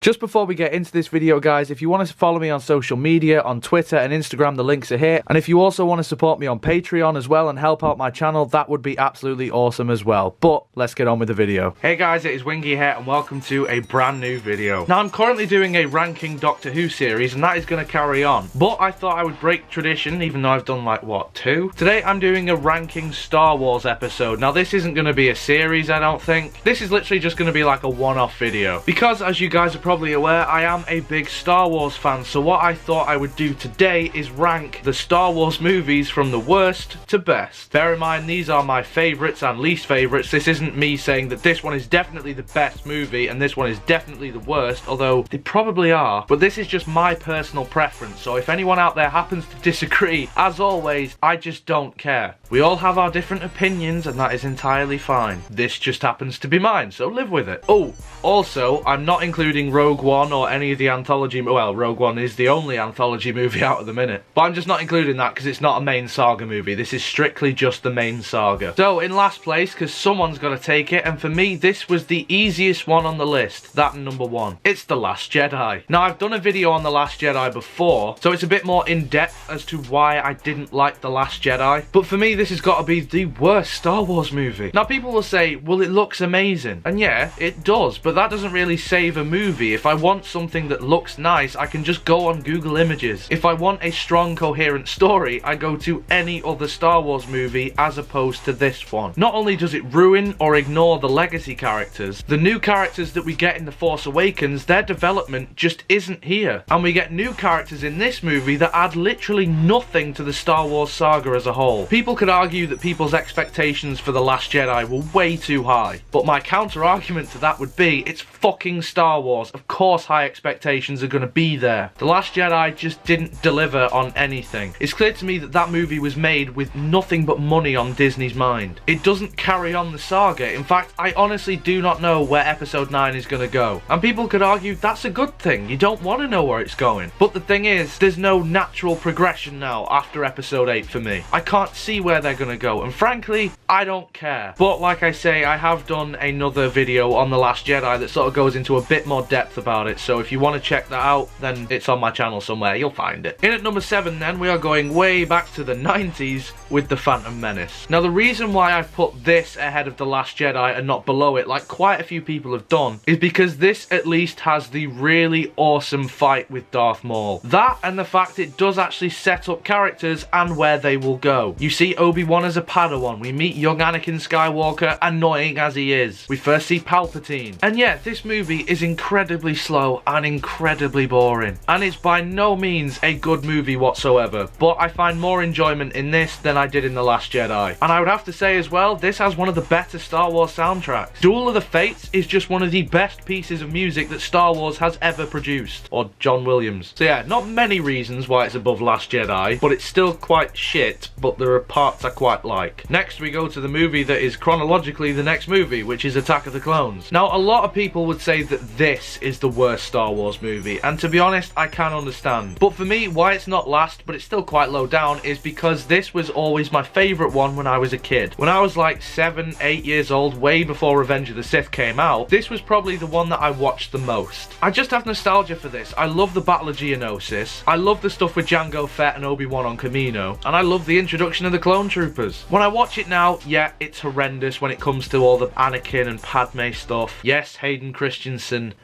Just before we get into this video, guys, if you want to follow me on social media, on Twitter and Instagram, the links are here. And if you also want to support me on Patreon as well and help out my channel, that would be absolutely awesome as well. But let's get on with the video. Hey guys, it is Wingy here and welcome to a brand new video. Now, I'm currently doing a ranking Doctor Who series and that is going to carry on. But I thought I would break tradition, even though I've done like, what, 2? Today I'm doing a ranking Star Wars episode. Now, this isn't going to be a series, I don't think. This is literally just going to be like a one-off video. Because, as you guys are probably aware, I am a big Star Wars fan, so what I thought I would do today is rank the Star Wars movies from the worst to best. Bear in mind, these are my favourites and least favourites. This isn't me saying that this one is definitely the best movie and this one is definitely the worst, although they probably are, but this is just my personal preference, so if anyone out there happens to disagree, as always, I just don't care. We all have our different opinions and that is entirely fine. This just happens to be mine, so live with it. Oh, also, I'm not including Rogue One or any of the anthology, well, Rogue One is the only anthology movie out at the minute, but I'm just not including that because it's not a main Saga movie. This is strictly just the main Saga. So in last place, because someone's got to take it, and for me this was the easiest one on the list, that number 1. It's The Last Jedi. Now, I've done a video on The Last Jedi before, so it's a bit more in depth as to why I didn't like The Last Jedi, but for me this has got to be the worst Star Wars movie. Now, people will say, well, it looks amazing, and yeah, it does, but that doesn't really save a movie. If I want something that looks nice, I can just go on Google Images. If I want a strong, coherent story, I go to any other Star Wars movie as opposed to this one. Not only does it ruin or ignore the legacy characters, the new characters that we get in The Force Awakens, their development just isn't here. And we get new characters in this movie that add literally nothing to the Star Wars saga as a whole. People could argue that people's expectations for The Last Jedi were way too high, but my counter argument to that would be, it's fucking Star Wars. Of course high expectations are going to be there. The Last Jedi just didn't deliver on anything. It's clear to me that that movie was made with nothing but money on Disney's mind. It doesn't carry on the saga. In fact, I honestly do not know where episode 9 is going to go. And people could argue that's a good thing. You don't want to know where it's going. But the thing is, there's no natural progression now after episode 8 for me. I can't see where they're going to go. And frankly, I don't care. But like I say, I have done another video on The Last Jedi that sort of goes into a bit more depth about it. So if you want to check that out, then it's on my channel somewhere. You'll find it. In at number 7 then, we are going way back to the 90s with The Phantom Menace. Now, the reason why I've put this ahead of The Last Jedi and not below it, like quite a few people have done, is because this at least has the really awesome fight with Darth Maul. That and the fact it does actually set up characters and where they will go. You see Obi-Wan as a Padawan. We meet young Anakin Skywalker, annoying as he is. We first see Palpatine. And yeah, this movie is incredibly slow and incredibly boring. And it's by no means a good movie whatsoever, but I find more enjoyment in this than I did in The Last Jedi. And I would have to say as well, this has one of the better Star Wars soundtracks. Duel of the Fates is just one of the best pieces of music that Star Wars has ever produced. Or John Williams. So yeah, not many reasons why it's above Last Jedi, but it's still quite shit, but there are parts I quite like. Next we go to the movie that is chronologically the next movie, which is Attack of the Clones. Now, a lot of people would say that this is the worst Star Wars movie, and to be honest, I can understand. But for me, why it's not last, but it's still quite low down, is because this was always my favourite one when I was a kid. When I was like 7, 8 years old, way before Revenge of the Sith came out, this was probably the one that I watched the most. I just have nostalgia for this. I love the Battle of Geonosis, I love the stuff with Jango Fett and Obi-Wan on Kamino, and I love the introduction of the Clone Troopers. When I watch it now, yeah, it's horrendous when it comes to all the Anakin and Padme stuff. Yes, Hayden Christensen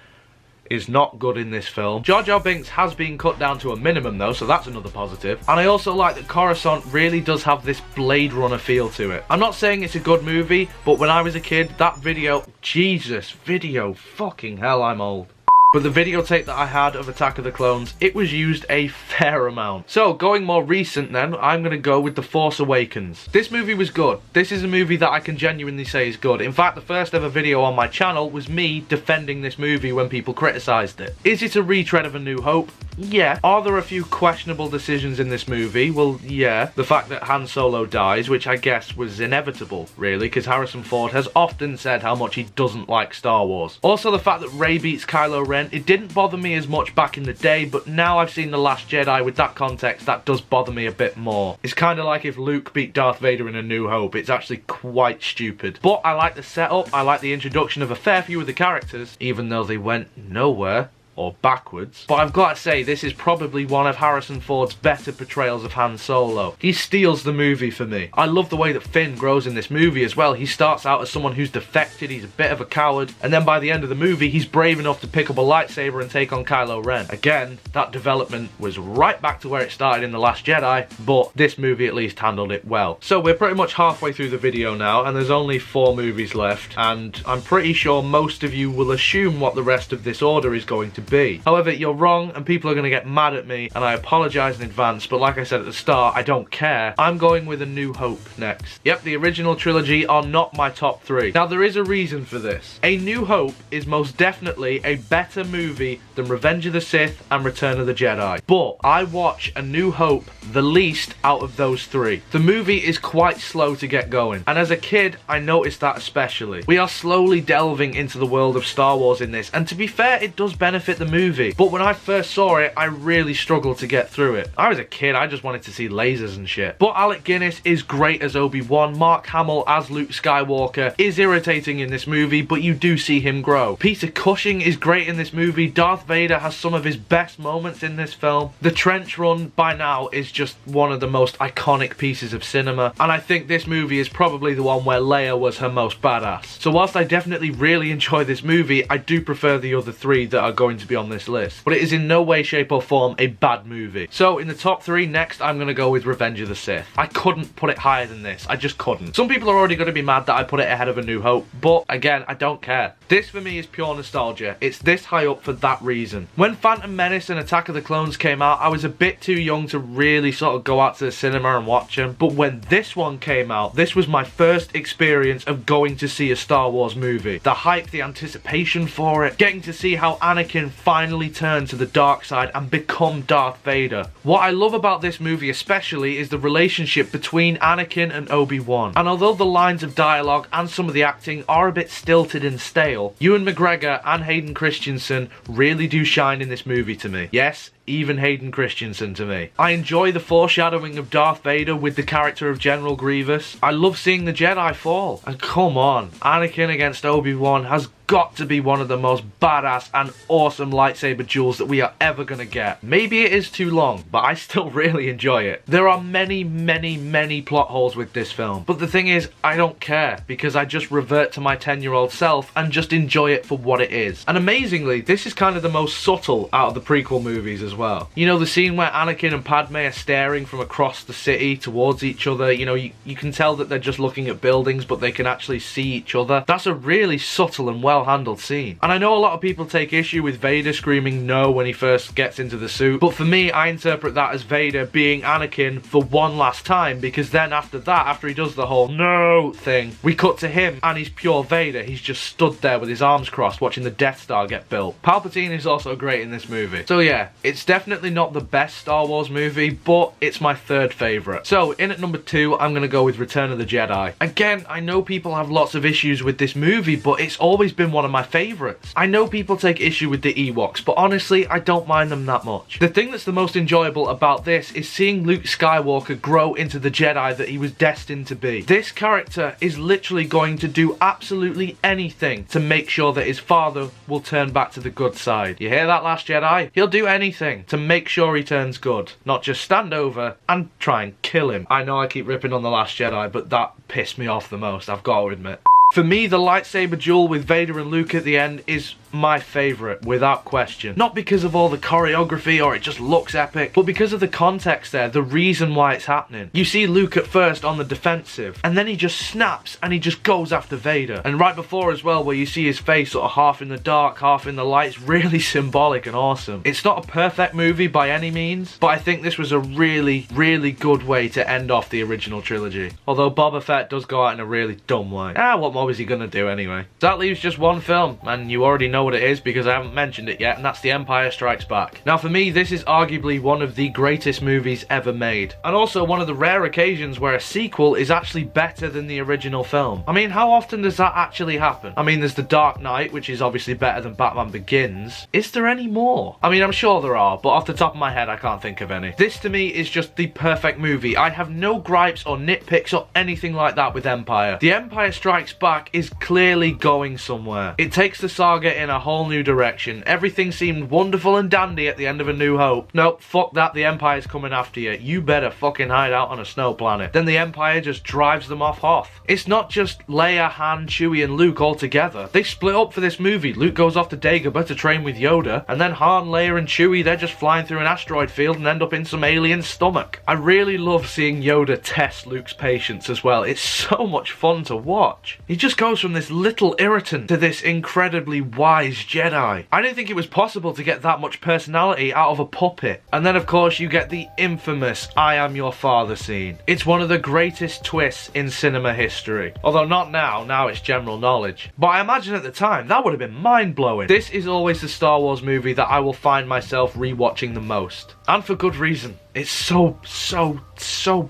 is not good in this film. Jar Jar Binks has been cut down to a minimum though, so that's another positive. And I also like that Coruscant really does have this Blade Runner feel to it. I'm not saying it's a good movie, but when I was a kid, that video, Jesus, fucking hell, I'm old. But the videotape that I had of Attack of the Clones, it was used a fair amount. So, going more recent then, I'm going to go with The Force Awakens. This movie was good. This is a movie that I can genuinely say is good. In fact, the first ever video on my channel was me defending this movie when people criticised it. Is it a retread of A New Hope? Yeah. Are there a few questionable decisions in this movie? Well, yeah. The fact that Han Solo dies, which I guess was inevitable, really, because Harrison Ford has often said how much he doesn't like Star Wars. Also, the fact that Rey beats Kylo Ren, it didn't bother me as much back in the day, but now I've seen The Last Jedi with that context, that does bother me a bit more. It's kind of like if Luke beat Darth Vader in A New Hope. It's actually quite stupid. But I like the setup, I like the introduction of a fair few of the characters, even though they went nowhere or backwards. But I've got to say, this is probably one of Harrison Ford's better portrayals of Han Solo. He steals the movie for me. I love the way that Finn grows in this movie as well. He starts out as someone who's defected, he's a bit of a coward, and then by the end of the movie, he's brave enough to pick up a lightsaber and take on Kylo Ren. Again, that development was right back to where it started in The Last Jedi, but this movie at least handled it well. So we're pretty much halfway through the video now, and there's only 4 movies left, and I'm pretty sure most of you will assume what the rest of this order is going to be. However, you're wrong, and people are going to get mad at me, and I apologise in advance, but like I said at the start, I don't care. I'm going with A New Hope next. Yep, the original trilogy are not my top 3. Now, there is a reason for this. A New Hope is most definitely a better movie than Revenge of the Sith and Return of the Jedi, but I watch A New Hope the least out of those 3. The movie is quite slow to get going, and as a kid, I noticed that especially. We are slowly delving into the world of Star Wars in this, and to be fair, it does benefit the movie, but when I first saw it, I really struggled to get through it. I was a kid, I just wanted to see lasers and shit. But Alec Guinness is great as Obi-Wan, Mark Hamill as Luke Skywalker is irritating in this movie, but you do see him grow. Peter Cushing is great in this movie, Darth Vader has some of his best moments in this film. The trench run by now is just one of the most iconic pieces of cinema, and I think this movie is probably the one where Leia was her most badass. So whilst I definitely really enjoy this movie, I do prefer the other 3 that are going to be on this list. But it is in no way, shape or form a bad movie. So in the top 3 next, I'm going to go with Revenge of the Sith. I couldn't put it higher than this. I just couldn't. Some people are already going to be mad that I put it ahead of A New Hope, but again, I don't care. This for me is pure nostalgia. It's this high up for that reason. When Phantom Menace and Attack of the Clones came out, I was a bit too young to really sort of go out to the cinema and watch them. But when this one came out, this was my first experience of going to see a Star Wars movie. The hype, the anticipation for it, getting to see how Anakin finally turned to the dark side and become Darth Vader. What I love about this movie especially is the relationship between Anakin and Obi-Wan. And although the lines of dialogue and some of the acting are a bit stilted and stale, Ewan McGregor and Hayden Christensen really do shine in this movie to me. Yes, even Hayden Christensen to me. I enjoy the foreshadowing of Darth Vader with the character of General Grievous. I love seeing the Jedi fall. And come on, Anakin against Obi-Wan has got to be one of the most badass and awesome lightsaber duels that we are ever gonna get. Maybe it is too long, but I still really enjoy it. There are many plot holes with this film, but the thing is, I don't care, because I just revert to my 10-year-old self and just enjoy it for what it is. And amazingly, this is kind of the most subtle out of the prequel movies as well. You know, the scene where Anakin and Padme are staring from across the city towards each other, you know, you can tell that they're just looking at buildings, but they can actually see each other. That's a really subtle and well-handled scene. And I know a lot of people take issue with Vader screaming no when he first gets into the suit, but for me, I interpret that as Vader being Anakin for one last time, because then after that, after he does the whole no thing, we cut to him and he's pure Vader. He's just stood there with his arms crossed watching the Death Star get built. Palpatine is also great in this movie. So yeah, it's definitely not the best Star Wars movie, but it's my 3rd favourite. So in at number 2, I'm going to go with Return of the Jedi. Again, I know people have lots of issues with this movie, but it's always been one of my favourites. I know people take issue with the Ewoks, but honestly, I don't mind them that much. The thing that's the most enjoyable about this is seeing Luke Skywalker grow into the Jedi that he was destined to be. This character is literally going to do absolutely anything to make sure that his father will turn back to the good side. You hear that, Last Jedi? He'll do anything to make sure he turns good, not just stand over and try and kill him. I know I keep ripping on The Last Jedi, but that pissed me off the most, I've got to admit. For me, the lightsaber duel with Vader and Luke at the end is my favourite, without question. Not because of all the choreography or it just looks epic, but because of the context there, the reason why it's happening. You see Luke at first on the defensive, and then he just snaps and he just goes after Vader. And right before as well, where you see his face sort of half in the dark, half in the light, it's really symbolic and awesome. It's not a perfect movie by any means, but I think this was a really good way to end off the original trilogy. Although Boba Fett does go out in a really dumb way. What more was he gonna do anyway? That leaves just one film, and you already know what it is because I haven't mentioned it yet, and that's The Empire Strikes Back. Now for me, this is arguably one of the greatest movies ever made, and also one of the rare occasions where a sequel is actually better than the original film. I mean, how often does that actually happen? I mean, there's The Dark Knight, which is obviously better than Batman Begins. Is there any more? I mean, I'm sure there are, but off the top of my head, I can't think of any. This to me is just the perfect movie. I have no gripes or nitpicks or anything like that with Empire. The Empire Strikes Back is clearly going somewhere. It takes the saga in a whole new direction. Everything seemed wonderful and dandy at the end of A New Hope. Nope, fuck that, the Empire's coming after you. You better fucking hide out on a snow planet. Then the Empire just drives them off Hoth. It's not just Leia, Han, Chewie and Luke all together. They split up for this movie. Luke goes off to Dagobah to train with Yoda, and then Han, Leia and Chewie, they're just flying through an asteroid field and end up in some alien's stomach. I really love seeing Yoda test Luke's patience as well. It's so much fun to watch. He just goes from this little irritant to this incredibly wise Jedi. I didn't think it was possible to get that much personality out of a puppet. And then of course you get the infamous I am your father scene. It's one of the greatest twists in cinema history. Although not now it's general knowledge. But I imagine at the time that would have been mind-blowing. This is always the Star Wars movie that I will find myself rewatching the most. And for good reason. It's so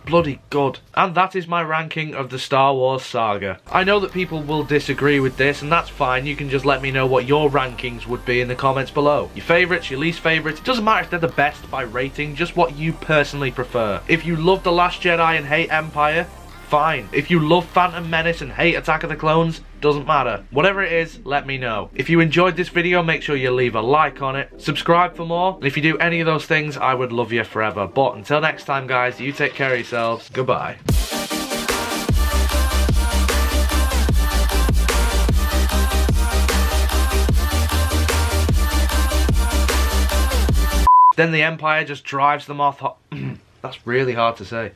bloody good. And that is my ranking of the Star Wars saga. I know that people will disagree with this, and that's fine. You can just let me know what your rankings would be in the comments below. Your favourites, your least favourites. It doesn't matter if they're the best by rating, just what you personally prefer. If you love The Last Jedi and hate Empire, fine. If you love Phantom Menace and hate Attack of the Clones, doesn't matter. Whatever it is, let me know. If you enjoyed this video, make sure you leave a like on it, subscribe for more, and if you do any of those things, I would love you forever. But until next time guys, you take care of yourselves. Goodbye. Then the Empire just drives them off. That's really hard to say.